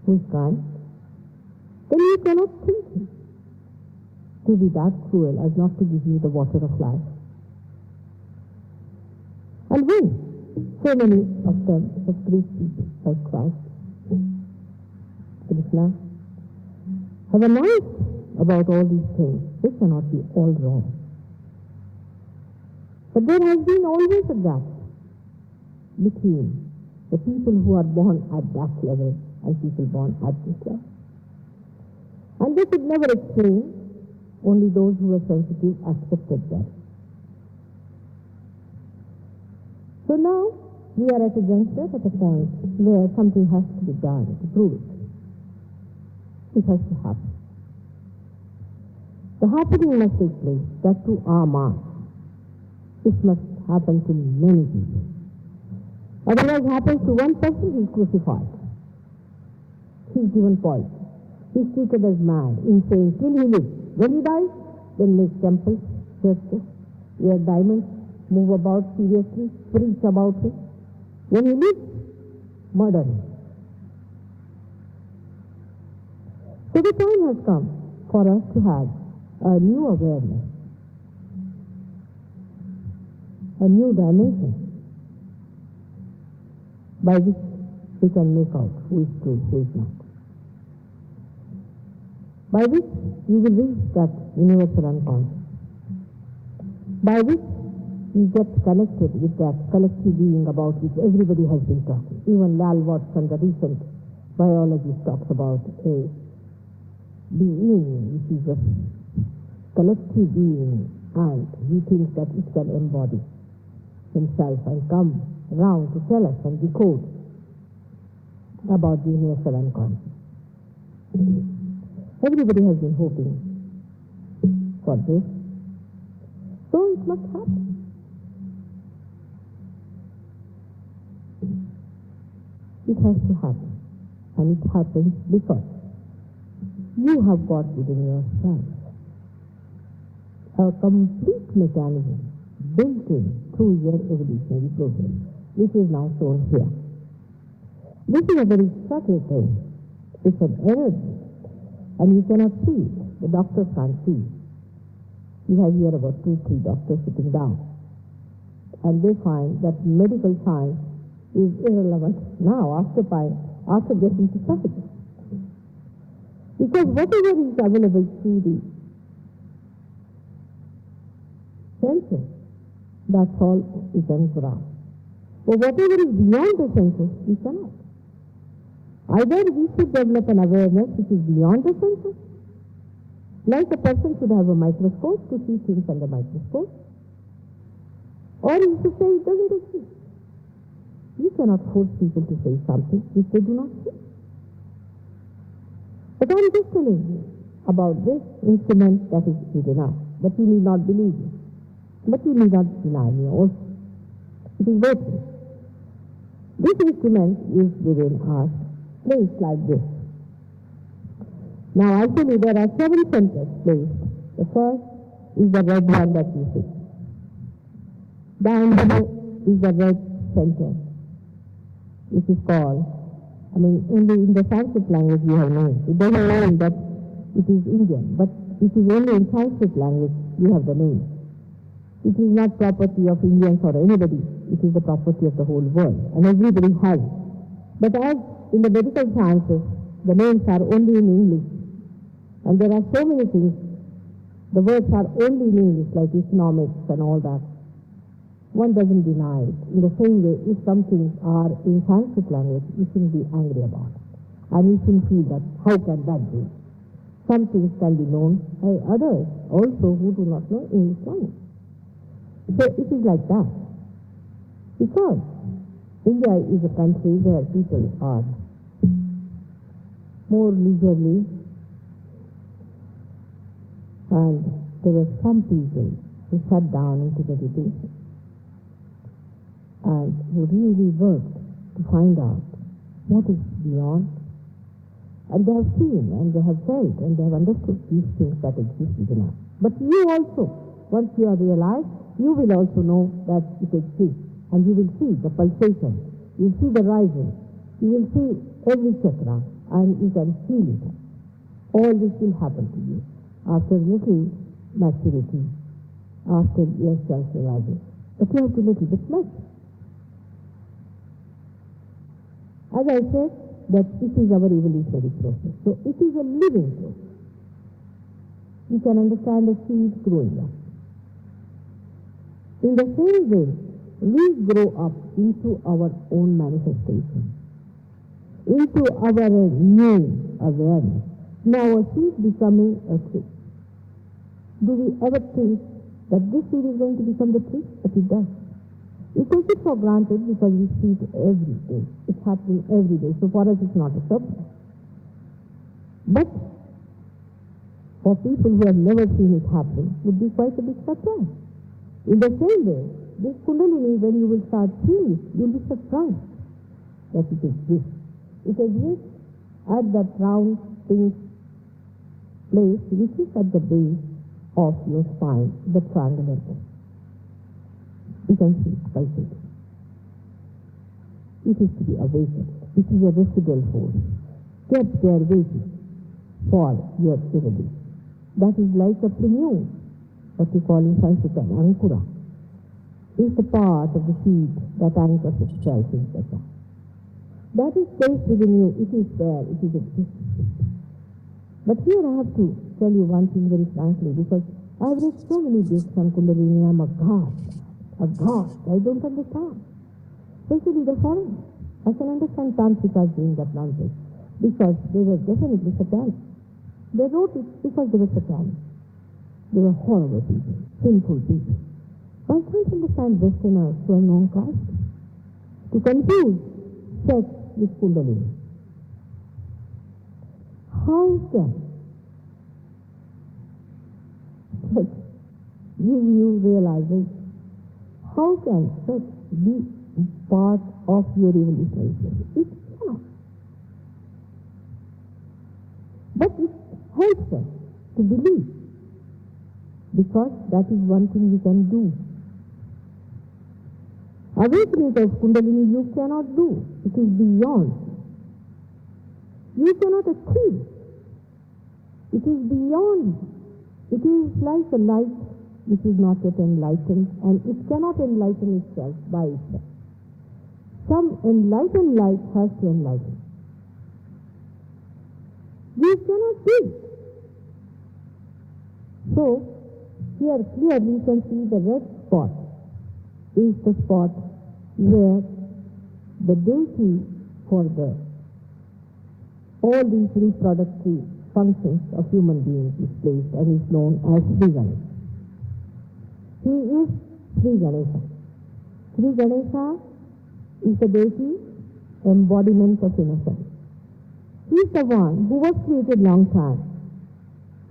who is kind, then you cannot think him to be that cruel as not to give you the water of life. And when so many of them, such great people like Christ, Krishna, have announced about all these things, they cannot be all wrong. But there has been always a gap between the people who are born at that level and people born at this level. And they could never explain. Only those who were sensitive accepted that. So now we are at a juncture, at a point where something has to be done to prove it. It has to happen. The happening must take place, that to our mass. It must happen to many people. Otherwise, happens to one person, he is crucified. He is given poison. He is treated as mad, insane, till he lives. When he dies, then make temples, churches, wear diamonds, move about seriously, preach about it. When he lives, murder him. So the time has come for us to have a new awareness, a new dimension, by which we can make out who is true, who is not. By which we will reach that universal unconscious. By which we get connected with that collective being about which everybody has been talking. Even Lal Watson, the recent biologist, talks about a being which is a collective being, and he thinks that it can embody himself and come round to tell us and decode about the universal unconscious. Everybody has been hoping for this, so it must happen. It has to happen, and it happens because you have got within yourself a complete mechanism built in through your evolutionary process, which is now shown here. This is a very subtle thing. It's an energy. And you cannot see it. The doctors can't see it. You have here about 2-3 doctors sitting down, and they find that medical science is irrelevant now after getting to sahajya. Because whatever is available through the senses, that's all we can grasp. But whatever is beyond the senses, we cannot. Either we should develop an awareness which is beyond the senses, like a person should have a microscope to see things under microscope, or you should say it doesn't exist. You cannot force people to say something which they do not see. But I am just telling you about this instrument that is good enough, but you need not believe me. But you need not deny me also. It is working. This instrument is within us, placed like this. Now I'll tell you there are 7 centers placed. The first is the red one that you see. Down below is the red center, which is called, only in the Sanskrit language you have known. It doesn't mean that it is Indian, but it is only in Sanskrit language you have the name. It is not property of Indians or anybody. It is the property of the whole world, and everybody has it. But as in the medical sciences, the names are only in English, and there are so many things, the words are only in English, like economics and all that. One doesn't deny it. In the same way, if some things are in Sanskrit language, you shouldn't be angry about it. And you shouldn't feel that, how can that be? Some things can be known by others also who do not know English language. So it is like that. Because India is a country where people are more leisurely, and there were some people who sat down into meditation and who really worked to find out what is beyond. And they have seen and they have felt and they have understood these things that exist within us. But you also, once you are realized, you will also know that it exists, and you will see the pulsation, you will see the rising, you will see every chakra, and you can feel it. All this will happen to you after little maturity, after your self-realization. But you have to little bit much. As I said, that it is our evolutionary process. So it is a living process. You can understand a seed growing up. In the same way, we grow up into our own manifestation, into our new awareness. Now a seed becoming a tree. Do we ever think that this seed is going to become the tree? But it does. We take it for granted because we see it every day. It's happening every day. So for us it's not a surprise. But for people who have never seen it happen, it would be quite a big surprise. In the same way, this Kundalini, when you will start seeing it, you'll be surprised that it exists. It exists at that round, pink place which is at the base of your spine, the triangular bone. You can see it pulsating. It is to be awakened. It is a residual force kept there waiting for your evolution. That is like a pneu, what we call in Sanskrit an ankura. Is the part of the seed that anchors itself in the ground. That is placed within you. It is there. It is existing. But here I have to tell you one thing very frankly, because I have read so many books on Kundalini. I'm a god. I don't understand. Especially the foreigners. I can understand Tantrikas doing that nonsense because they were definitely satanic. They wrote it because they were satanic. They were horrible people, sinful people. I can't understand Westerners who are non-caste to confuse sex with Kundalini. How can sex give you realization? How can sex be part of your evolutionary process? It cannot. But it helps us to believe, because that is one thing we can do. Awakening of Kundalini you cannot do. It is beyond. You cannot achieve. It is beyond. It is like a light which is not yet enlightened, and it cannot enlighten itself by itself. Some enlightened light has to enlighten. We cannot see. So, here clearly you can see the red spot is the spot where the deity for all these reproductive functions of human beings is placed and is known as Sri Ganesha. He is Sri Ganesha. Sri Ganesha is the deity embodiment of innocence. He is the one who was created long time,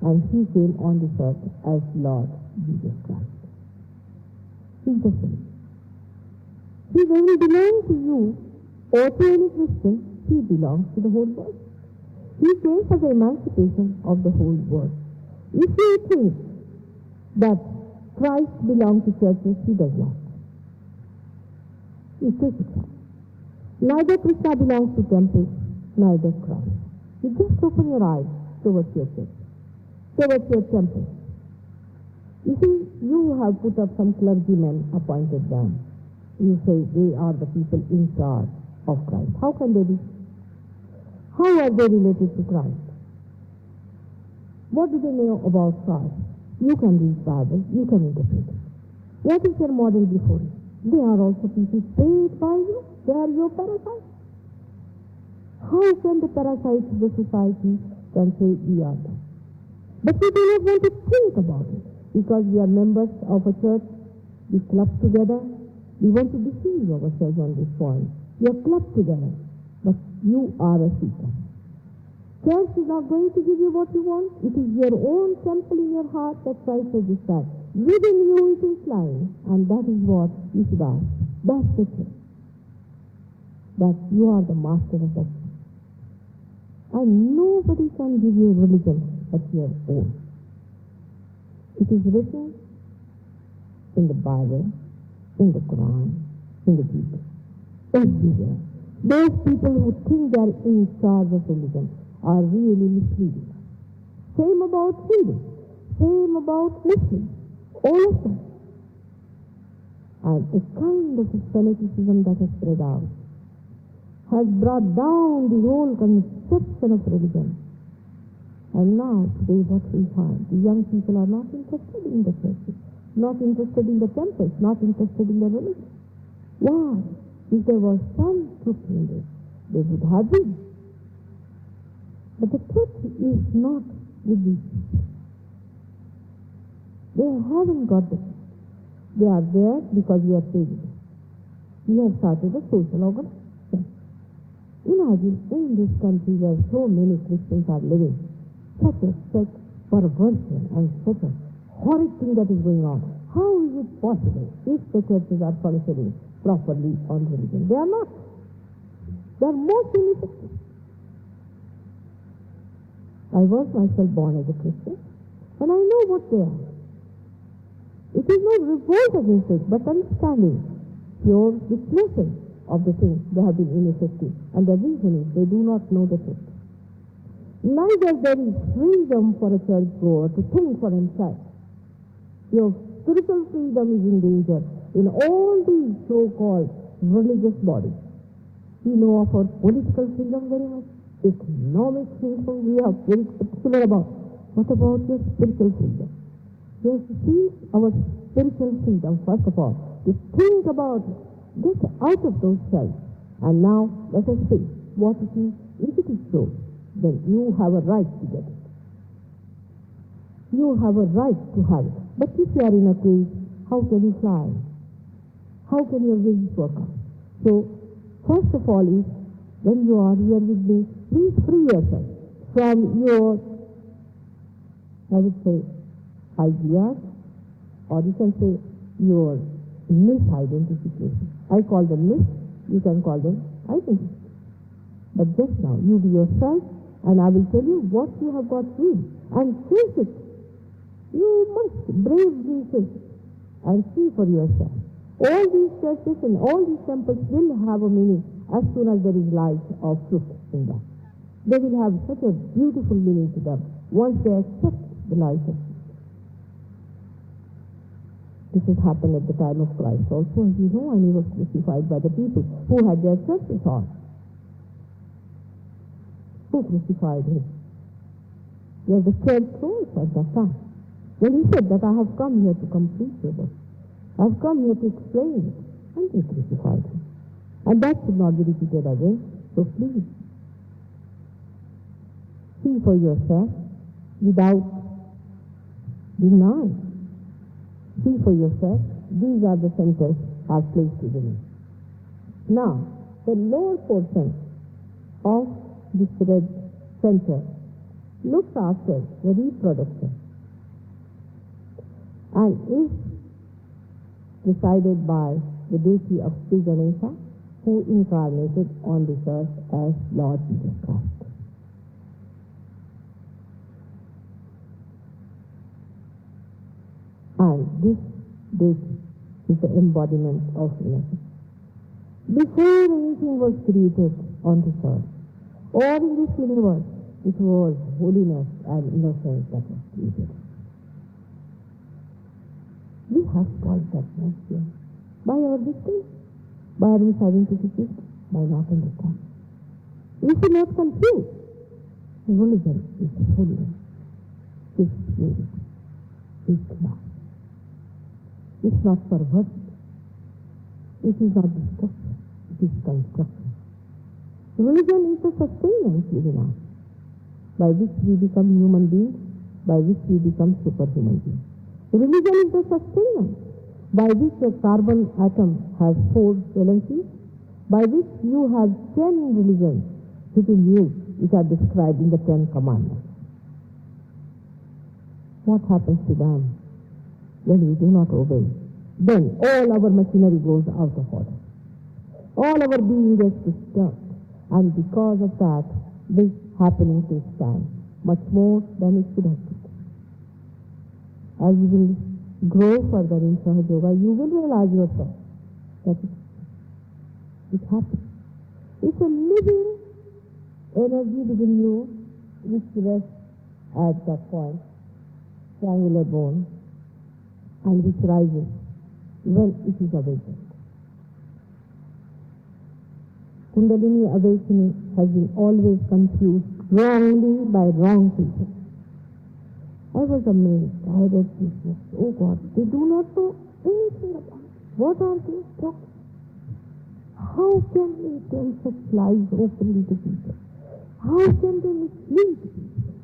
and he came on this earth as Lord Jesus Christ. He is the same. He doesn't belong to you or to any Christian. He belongs to the whole world. He came for the emancipation of the whole world. If you think that Christ belongs to churches, he does not. You take it out. Neither Krishna belongs to temples, neither Christ. You just open your eyes towards your church, towards your temple. You see, you have put up some clergymen, appointed them. You say they are the people in charge of Christ. How can they be? How are they related to Christ? What do they know about Christ? You can read Bible, you can interpret it. What is your model before you? They are also people paid by you. They are your parasites. How can the parasites of the society can say we are them? But we do not want to think about it because we are members of a church. We club together. We want to deceive ourselves on this point. We are clubbed together, but you are a seeker. Church is not going to give you what you want. It is your own temple in your heart that Christ has described. Within you it is lying, and that is what you should ask. That's the truth. That you are the master of that. And nobody can give you a religion but your own. It is written in the Bible, in the Quran, in the Gita, everywhere. Those people who think they are in charge of religion are really misleading. Same about Hindu, same about Muslims, all of them. And a kind of fanaticism that has spread out has brought down the whole conception of religion. And now, today, what we find, the young people are not interested in the churches, not interested in the temples, not interested in the religion. Why? If there was some truth in this, they would have been. But the truth is not with these people. They haven't got the truth. They are there because we are paying them. We have started a social organization. Imagine in this country where so many Christians are living, such perversion and such a horrid thing that is going on. How is it possible if the churches are functioning properly on religion? They are not. They are most ineffective. I was myself born as a Christian, and I know what they are. It is not revolt against it, but understanding, pure dismissal of the thing. They have been ineffective, and the reason is they do not know the truth. Neither there is freedom for a churchgoer to think for himself. Your spiritual freedom is in danger in all these so-called religious bodies. We know of our political freedom very much, economic freedom we are very particular about. What about your spiritual freedom? You have to see our spiritual freedom, first of all, to think about it, get out of those cells. And now let us see what it is. If it is so, then you have a right to get it. You have a right to have it. But if you are in a cage, how can you fly? How can your wings work out? So, first of all is, when you are here with me, please free yourself from your, I would say, ideas, or you can say your misidentification. I call them myths, you can call them identity. But just now, you be yourself, and I will tell you what you have got free, and face it. You must bravely face it, and see for yourself. All these churches and all these temples will have a meaning as soon as there is light of truth in them. They will have such a beautiful meaning to them once they accept the light of truth. This has happened at the time of Christ also, and we know, and he was crucified by the people who had their churches on. Who crucified him? Where the church was at that time. When he said that I have come here to complete your work, I have come here to explain it, and they crucified him. And that should not be repeated again. So please, see for yourself without denying. See for yourself, these are the centers are placed within it. Now, the lower portion of this red center looks after the reproduction and is decided by the deity of Sri Ganesha, who incarnated on this earth as Lord Jesus Christ. And this deity is the embodiment of innocence. Before anything was created on this earth or in this universe, it was holiness and innocence that was created. We have spoiled that here by our distance, by our misidentification, by not understanding. We should not confuse. Religion is holiness, is purity, is love. It's not perverted. It is not destruction. It is construction. Religion is the sustenance within us, by which we become human beings, by which we become superhuman beings. Religion is the sustenance by which a carbon atom has 4 valencies, by which you have 10 religions within you, which are described in the 10 commandments. What happens to them when we do not obey? Then all our machinery goes out of order. All our being gets disturbed. And because of that, this happening takes time, much more than it should have taken. As you will grow further in Sahajya, you will realize yourself that it happens. It's a living energy within you which rests at that point, triangular bone, and which rises when it is awakened. Kundalini awakening has been always confused wrongly by wrong people. I was amazed. I read this book. Oh God, they do not know anything about it. What are they talking? How can they tell such lies openly to people? How can they mislead people?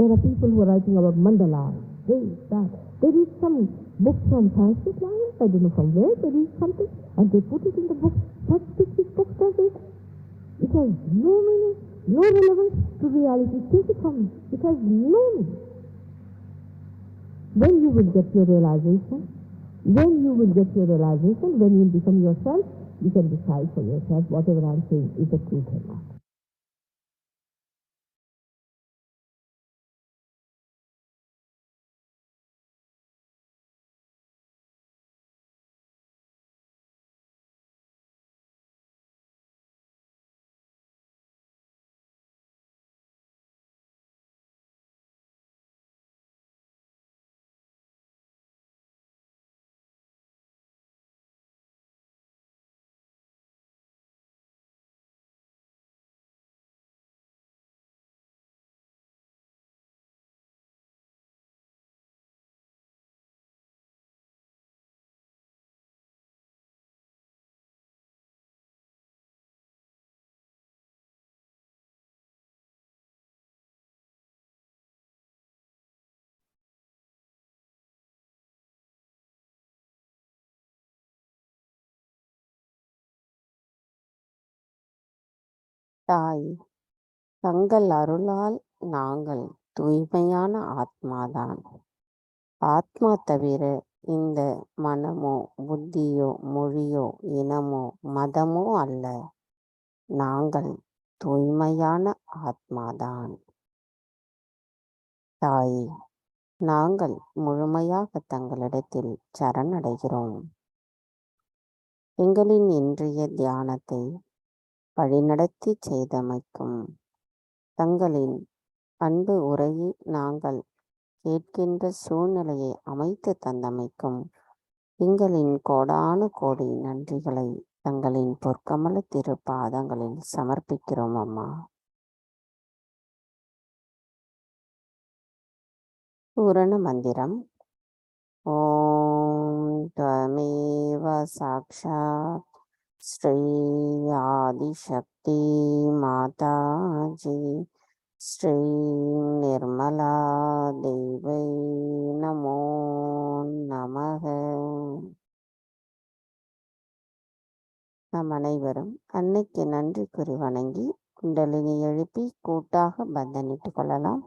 There are people who are writing about mandalas, this, that. They read some books from Sanskrit language, I don't know from where, they read something and they put it in the book. Such big books does it. It has no meaning, no relevance to reality. Take it from me. It has no meaning. When you will get your realization, when you will become yourself, you can decide for yourself whatever I am saying is the truth or not. தாய், தங்கள் அருளால் நாங்கள் தூய்மையான ஆத்மாதான். ஆத்மா தவிர இந்த மனமோ புத்தியோ மொழியோ இனமோ மதமோ அல்ல. நாங்கள் தூய்மையான ஆத்மாதான். தாயே, நாங்கள் முழுமையாக தங்களிடத்தில் சரணடைகிறோம். எங்களின் இன்றைய தியானத்தை வழிநடத்தி செய்தமைக்கும் தங்களின் அன்பு உரையை நாங்கள் கேட்கின்ற சூழ்நிலையை அமைத்து தந்தமைக்கும் எங்களின் கோடானு கோடி நன்றிகளை தங்களின் பொற்கமல திரு பாதங்களில் சமர்ப்பிக்கிறோம் அம்மா. பூரண மந்திரம். ஓம் त्वमेव साक्षात् ஸ்ரீ ஆதிசக்தி மாதாஜி ஸ்ரீ நிர்மலா தேவை நமோ நமக. நாம் அனைவரும் அன்னைக்கு நன்றி கூறி வணங்கி குண்டலினி எழுப்பி கூட்டாக பந்தனிட்டு கொள்ளலாம்.